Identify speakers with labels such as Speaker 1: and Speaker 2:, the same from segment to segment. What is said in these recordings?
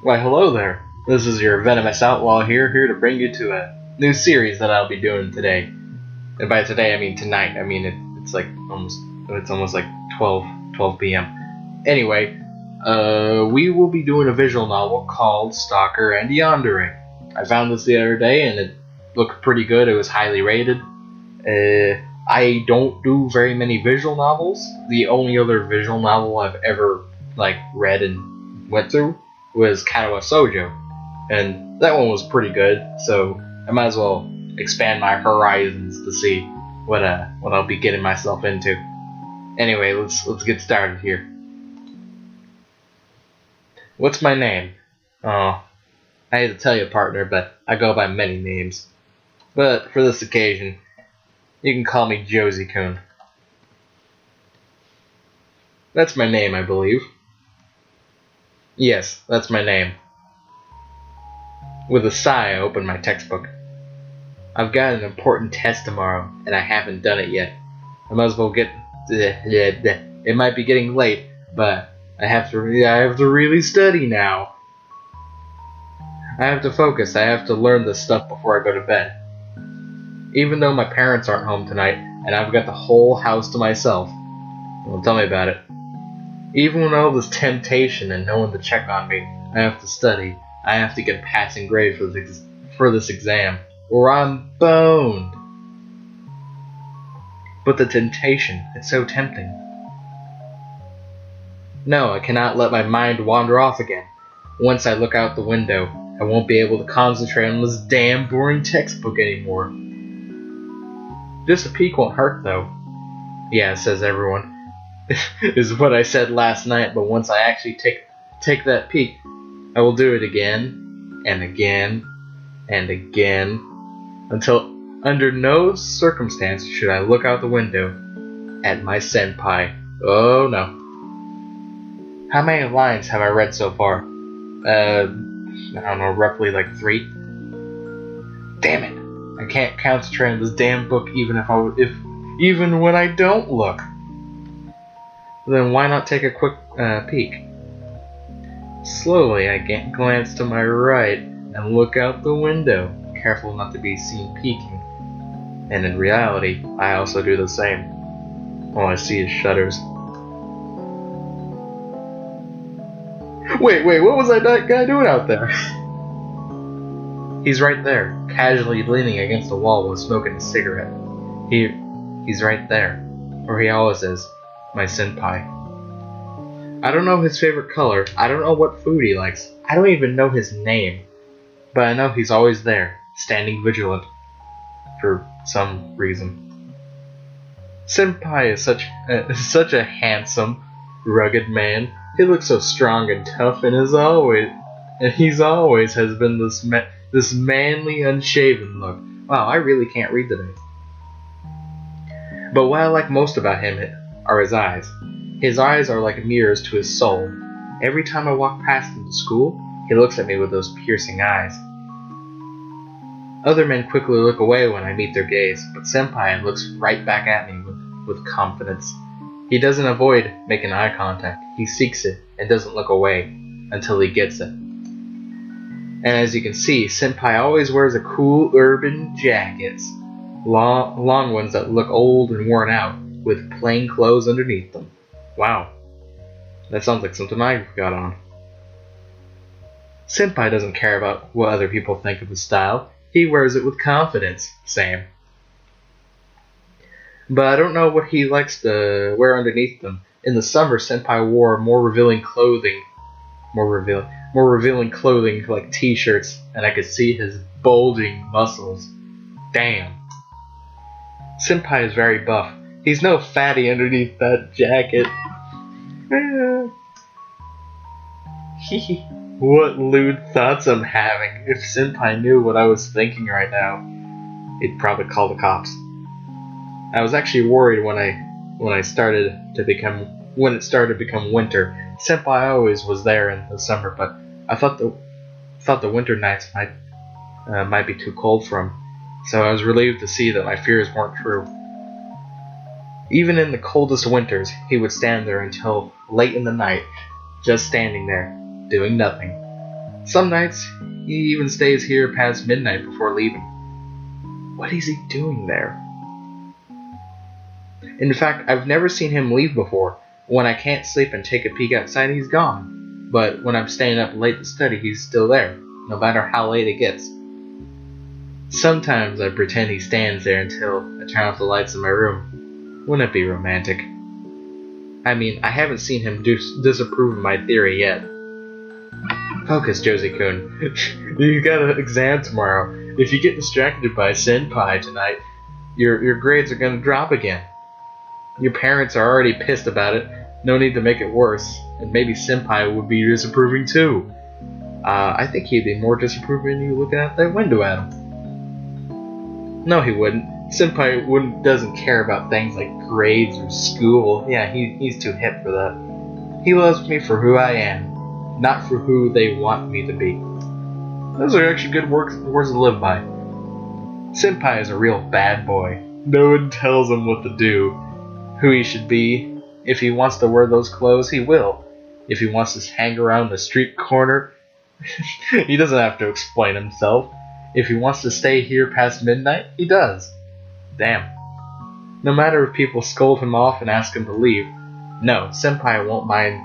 Speaker 1: Why, hello there. This is your venomous outlaw here to bring you to a new series that I'll be doing today. And by today, I mean tonight. I mean it's almost like 12 p.m. Anyway, we will be doing a visual novel called Stalker&Yandere. I found this the other day and it looked pretty good. It was highly rated. I don't do very many visual novels. The only other visual novel I've ever read and went through was Katawa Sojo, and that one was pretty good. So I might as well expand my horizons to see what I'll be getting myself into. Anyway, let's get started here. What's my name? Oh, I hate to tell you, partner, but I go by many names. But for this occasion, you can call me Josey-Kun. That's my name, I believe. Yes, that's my name. With a sigh, I open my textbook. I've got an important test tomorrow, and I haven't done it yet. I might as well get... It might be getting late, but I have to really study now. I have to focus. I have to learn this stuff before I go to bed. Even though my parents aren't home tonight, and I've got the whole house to myself. Well, tell me about it. Even with all this temptation and no one to check on me, I have to study. I have to get a passing grade for this exam, or I'm boned. But the temptation, it's so tempting. No, I cannot let my mind wander off again. Once I look out the window, I won't be able to concentrate on this damn boring textbook anymore. Just a peek won't hurt, though. Yeah, says everyone. Is what I said last night, but once I actually take that peek, I will do it again, and again, and again, until under no circumstance should I look out the window at my senpai. Oh no. How many lines have I read so far? I don't know, roughly 3. Damn it! I can't concentrate on this damn book even when I don't look. Then why not take a quick peek? Slowly, I glance to my right and look out the window, careful not to be seen peeking. And in reality, I also do the same. All I see is shutters. Wait, what was that guy doing out there? He's right there, casually leaning against the wall while smoking a cigarette. He's right there, where he always is. My senpai. I don't know his favorite color. I don't know what food he likes. I don't even know his name. But I know he's always there, standing vigilant. For some reason. Senpai is such a handsome, rugged man. He looks so strong and tough, and he's always has been this manly, unshaven look. Wow, I really can't read today. But what I like most about him are his eyes. His eyes are like mirrors to his soul. Every time I walk past him to school, he looks at me with those piercing eyes. Other men quickly look away when I meet their gaze, but Senpai looks right back at me with confidence. He doesn't avoid making eye contact. He seeks it and doesn't look away until he gets it. And as you can see, Senpai always wears a cool urban jackets, long ones that look old and worn out, with plain clothes underneath them. Wow, that sounds like something I've got on. Senpai doesn't care about what other people think of his style. He wears it with confidence. Same. But I don't know what he likes to wear underneath them. In the summer, Senpai wore more revealing clothing like t-shirts, and I could see his bulging muscles. Damn. Senpai is very buff. He's no fatty underneath that jacket. What lewd thoughts I'm having. If Senpai knew what I was thinking right now, he'd probably call the cops. I was actually worried when it started to become winter. Senpai always was there in the summer, but I thought the winter nights might be too cold for him. So I was relieved to see that my fears weren't true. Even in the coldest winters, he would stand there until late in the night, just standing there, doing nothing. Some nights, he even stays here past midnight before leaving. What is he doing there? In fact, I've never seen him leave before. When I can't sleep and take a peek outside, he's gone. But when I'm staying up late to study, he's still there, no matter how late it gets. Sometimes I pretend he stands there until I turn off the lights in my room. Wouldn't it be romantic? I mean, I haven't seen him disapprove of my theory yet. Focus, Josey-Kun. You got an exam tomorrow. If you get distracted by senpai tonight, your grades are gonna drop again. Your parents are already pissed about it. No need to make it worse. And maybe senpai would be disapproving too. I think he'd be more disapproving than you looking out that window at him. No, he wouldn't. Senpai doesn't care about things like grades or school. Yeah, he's too hip for that. He loves me for who I am, not for who they want me to be. Those are actually good words to live by. Senpai is a real bad boy. No one tells him what to do, who he should be. If he wants to wear those clothes, he will. If he wants to hang around the street corner, he doesn't have to explain himself. If he wants to stay here past midnight, he does. Damn. No matter if people scold him off and ask him to leave, no, senpai won't mind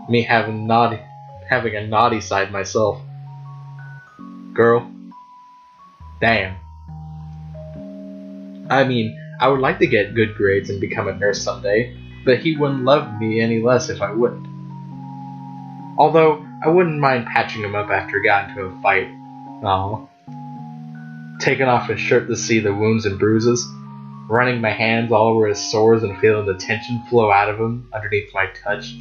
Speaker 1: me having a naughty side myself. Girl. Damn. I mean, I would like to get good grades and become a nurse someday, but he wouldn't love me any less if I wouldn't. Although, I wouldn't mind patching him up after he got into a fight. Aww. Taking off his shirt to see the wounds and bruises, running my hands all over his sores and feeling the tension flow out of him underneath my touch.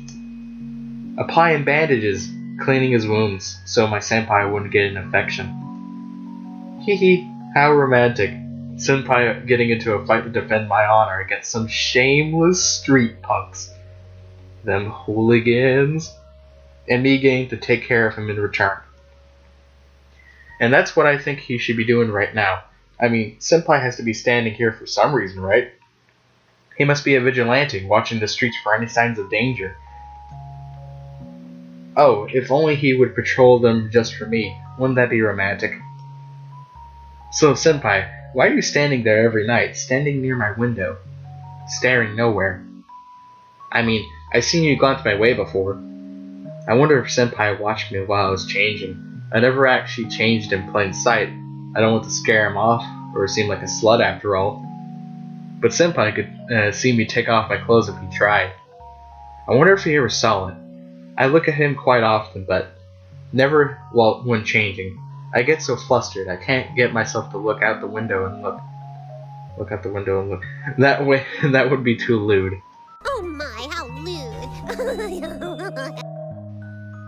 Speaker 1: Applying bandages, cleaning his wounds, so my senpai wouldn't get an infection. Hee, how romantic. Senpai getting into a fight to defend my honor against some shameless street punks. Them hooligans. And me getting to take care of him in return. And that's what I think he should be doing right now. I mean, senpai has to be standing here for some reason, right? He must be a vigilante, watching the streets for any signs of danger. Oh, if only he would patrol them just for me. Wouldn't that be romantic? So, senpai, why are you standing there every night, standing near my window, staring nowhere? I mean, I've seen you glance my way before. I wonder if senpai watched me while I was changing. I never actually changed in plain sight. I don't want to scare him off, or seem like a slut after all. But senpai could see me take off my clothes if he tried. I wonder if he ever saw it. I look at him quite often, but never when changing. I get so flustered, I can't get myself to look out the window and look. Look out the window and look. That way, that would be too lewd.
Speaker 2: Oh my, how lewd.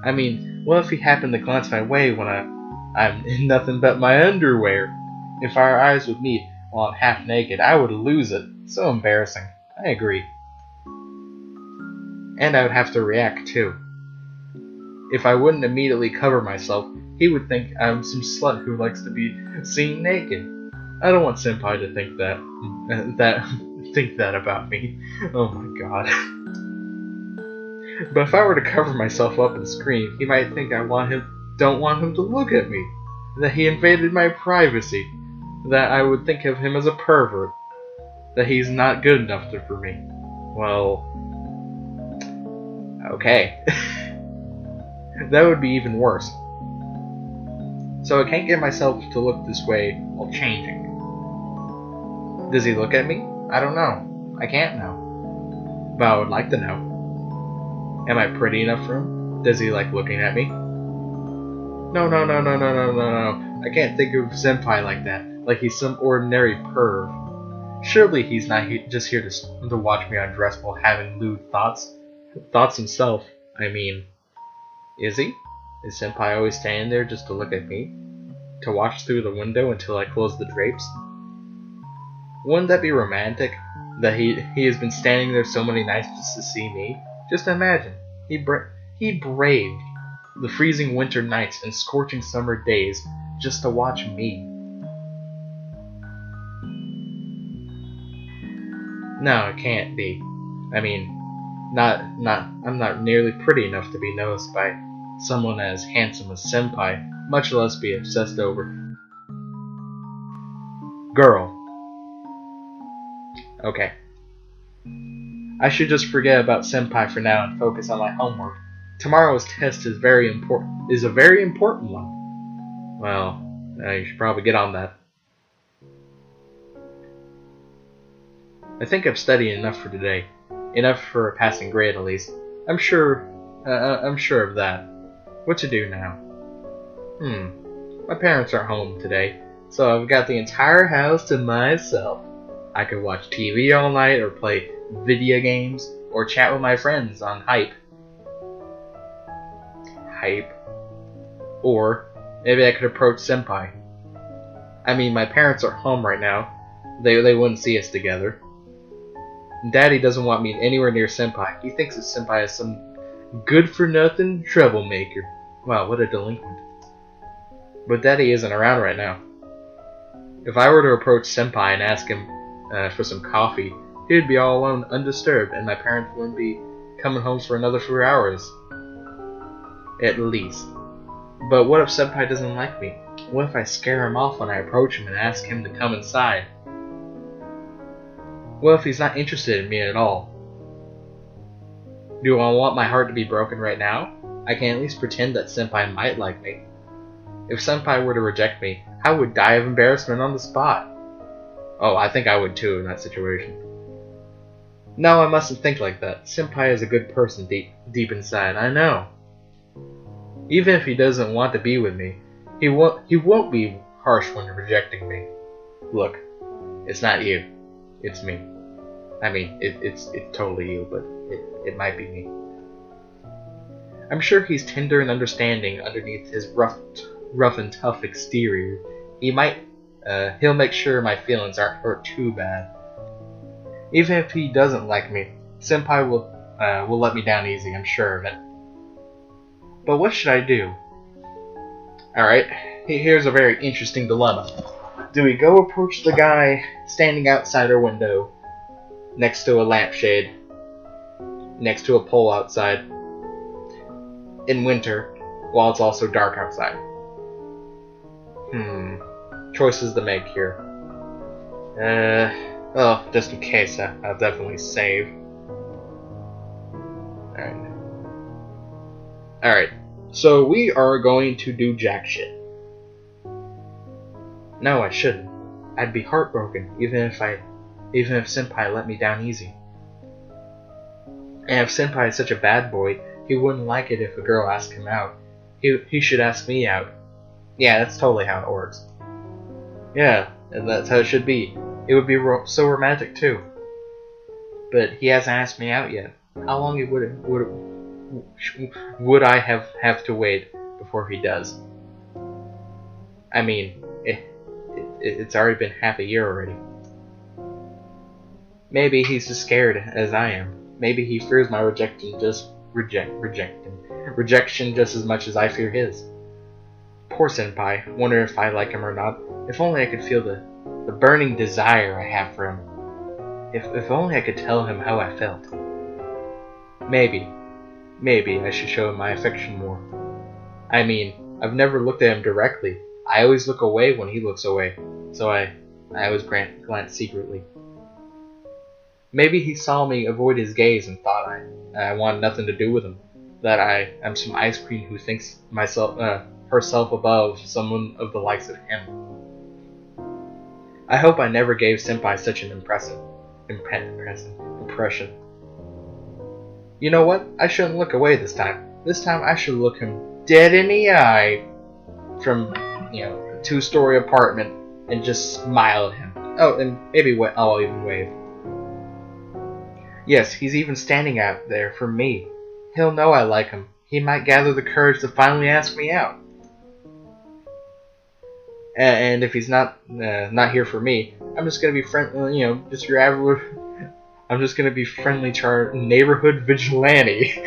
Speaker 1: I mean, what if he happened to glance my way when I'm in nothing but my underwear? If our eyes would meet while I'm half naked, I would lose it. So embarrassing. I agree. And I would have to react too. If I wouldn't immediately cover myself, he would think I'm some slut who likes to be seen naked. I don't want senpai to think that about me. Oh my god. But if I were to cover myself up and scream, he might think I don't want him to look at me, that he invaded my privacy, that I would think of him as a pervert, that he's not good enough for me. Well, okay. That would be even worse. So I can't get myself to look this way while changing. Does he look at me? I don't know. I can't know. But I would like to know. Am I pretty enough for him? Does he like looking at me? No. I can't think of senpai like that. Like he's some ordinary perv. Surely he's not just here to watch me undress while having lewd thoughts. Thoughts himself, I mean. Is he? Is senpai always standing there just to look at me? To watch through the window until I close the drapes? Wouldn't that be romantic? That he has been standing there so many nights just to see me? Just imagine. He braved the freezing winter nights and scorching summer days just to watch me. No, it can't be. I mean, I'm not nearly pretty enough to be noticed by someone as handsome as Senpai, much less be obsessed over. Girl. Okay. I should just forget about Senpai for now and focus on my homework. Tomorrow's test is a very important one. Well, you should probably get on that. I think I've studied enough for today. Enough for a passing grade, at least. I'm sure of that. What to do now? My parents aren't home today, so I've got the entire house to myself. I could watch TV all night, or play video games, or chat with my friends on Hype. Or maybe I could approach Senpai. I mean, my parents are home right now. They wouldn't see us together. Daddy doesn't want me anywhere near Senpai. He thinks that Senpai is some good-for-nothing troublemaker. Wow, what a delinquent. But Daddy isn't around right now. If I were to approach Senpai and ask him for some coffee, he would be all alone, undisturbed, and my parents wouldn't be coming home for another 4 hours. At least. But what if Senpai doesn't like me? What if I scare him off when I approach him and ask him to come inside? What if he's not interested in me at all? Do I want my heart to be broken right now? I can at least pretend that Senpai might like me. If Senpai were to reject me, I would die of embarrassment on the spot. Oh, I think I would too in that situation. No, I mustn't think like that. Senpai is a good person deep inside, I know. Even if he doesn't want to be with me, he won't be harsh when rejecting me. Look, it's not you. It's me. I mean, it's totally you, but it might be me. I'm sure he's tender and understanding underneath his rough and tough exterior. He'll make sure my feelings aren't hurt too bad. Even if he doesn't like me, Senpai will let me down easy, I'm sure of it. But what should I do? Alright, here's a very interesting dilemma. Do we go approach the guy standing outside our window, next to a lampshade, next to a pole outside, in winter, while it's also dark outside? Choices to make here. Just in case, I'll definitely save. Alright, so we are going to do jack shit. No, I shouldn't. I'd be heartbroken, even if Senpai let me down easy. And if Senpai is such a bad boy, he wouldn't like it if a girl asked him out. He should ask me out. Yeah, that's totally how it works. Yeah, and that's how it should be. It would be so romantic too. But he hasn't asked me out yet. How long would I have to wait before he does? I mean, it's already been half a year already. Maybe he's as scared as I am. Maybe he fears my rejection just as much as I fear his. Poor Senpai. Wonder if I like him or not. If only I could feel the burning desire I have for him. If only I could tell him how I felt. Maybe I should show him my affection more. I mean, I've never looked at him directly. I always look away when he looks away, so I always glance secretly. Maybe he saw me avoid his gaze and thought I wanted nothing to do with him, that I'm some ice cream who thinks herself above someone of the likes of him. I hope I never gave Senpai such an impression. You know what? I shouldn't look away this time. This time I should look him dead in the eye from, a 2-story apartment and just smile at him. Oh, and maybe I'll even wave. Yes, he's even standing out there for me. He'll know I like him. He might gather the courage to finally ask me out. And if he's not here for me, I'm just gonna be just your average. I'm just gonna be friendly neighborhood vigilante.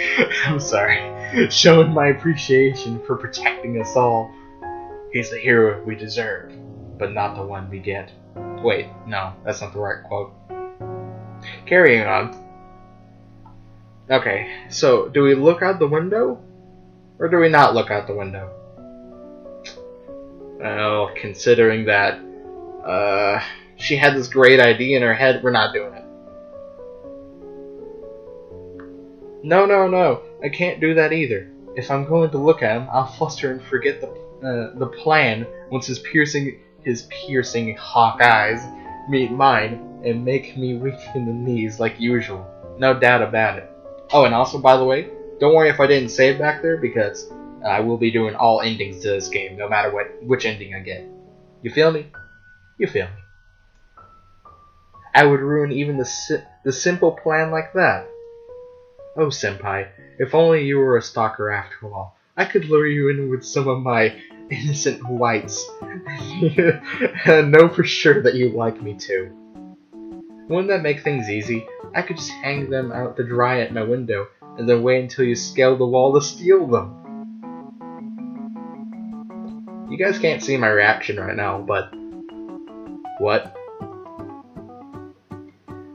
Speaker 1: I'm sorry, showing my appreciation for protecting us all. He's the hero we deserve, but not the one we get. Wait, no, that's not the right quote. Carrying on. Okay, so do we look out the window? Or do we not look out the window? Well, considering that she had this great idea in her head, we're not doing it. No, I can't do that either. If I'm going to look at him, I'll fluster and forget the plan once his piercing hawk eyes meet mine and make me weak in the knees like usual. No doubt about it. Oh, and also, by the way, don't worry if I didn't say it back there, because I will be doing all endings to this game, no matter which ending I get. You feel me? You feel me. I would ruin even the simple plan like that. Oh, senpai, if only you were a stalker after all. I could lure you in with some of my innocent whites. And know for sure that you like me too. Wouldn't that make things easy? I could just hang them out to dry at my window, and then wait until you scale the wall to steal them. You guys can't see my reaction right now, but... What?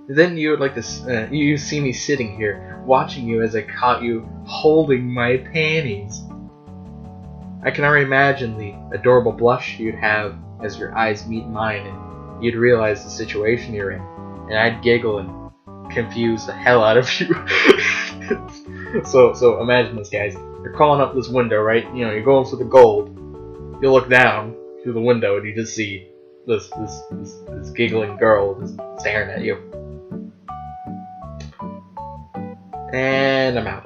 Speaker 1: Then you would like to... you see me sitting here, watching you as I caught you holding my panties. I can already imagine the adorable blush you'd have as your eyes meet mine and you'd realize the situation you're in, and I'd giggle and confuse the hell out of you. So imagine this, guys. You're crawling up this window, right? You know, you're going for the gold. You look down through the window and you just see this giggling girl just staring at you. And I'm out.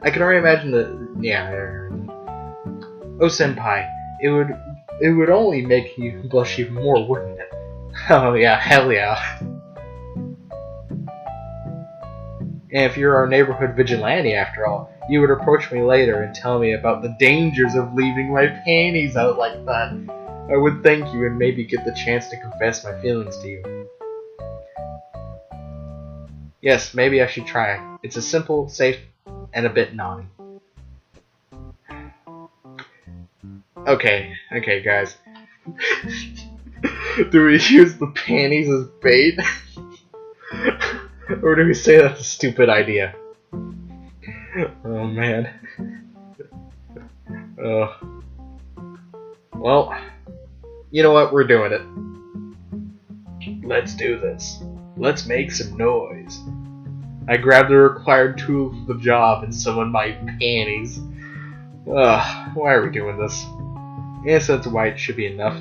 Speaker 1: I can already imagine Oh, senpai, it would only make you blush even more, wouldn't it? Oh yeah, hell yeah. And if you're our neighborhood vigilante after all, you would approach me later and tell me about the dangers of leaving my panties out like that. I would thank you and maybe get the chance to confess my feelings to you. Yes, maybe I should try. It's a simple, safe, and a bit naughty. Okay, guys. Do we use the panties as bait? Or do we say that's a stupid idea? Oh man. Well, you know what? We're doing it. Let's do this. Let's make some noise. I grabbed the required tool for the job and summoned my panties. Why are we doing this? Innocent white should be enough.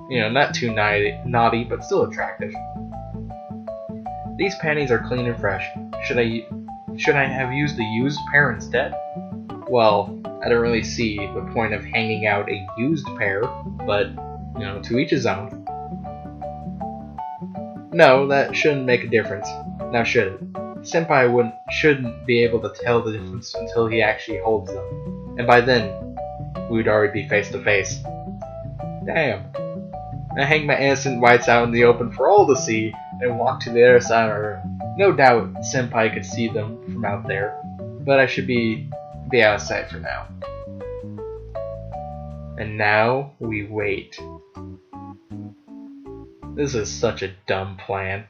Speaker 1: You know, not too naughty, but still attractive. These panties are clean and fresh. Should I have used the used pair instead? Well, I don't really see the point of hanging out a used pair, but, you know, to each his own. No, that shouldn't make a difference. Now should it? Senpai shouldn't be able to tell the difference until he actually holds them. And by then, we'd already be face to face. Damn. I hang my innocent whites out in the open for all to see, and walk to the other side of my room. No doubt Senpai could see them from out there, but I should be out of sight for now. And now we wait. This is such a dumb plan.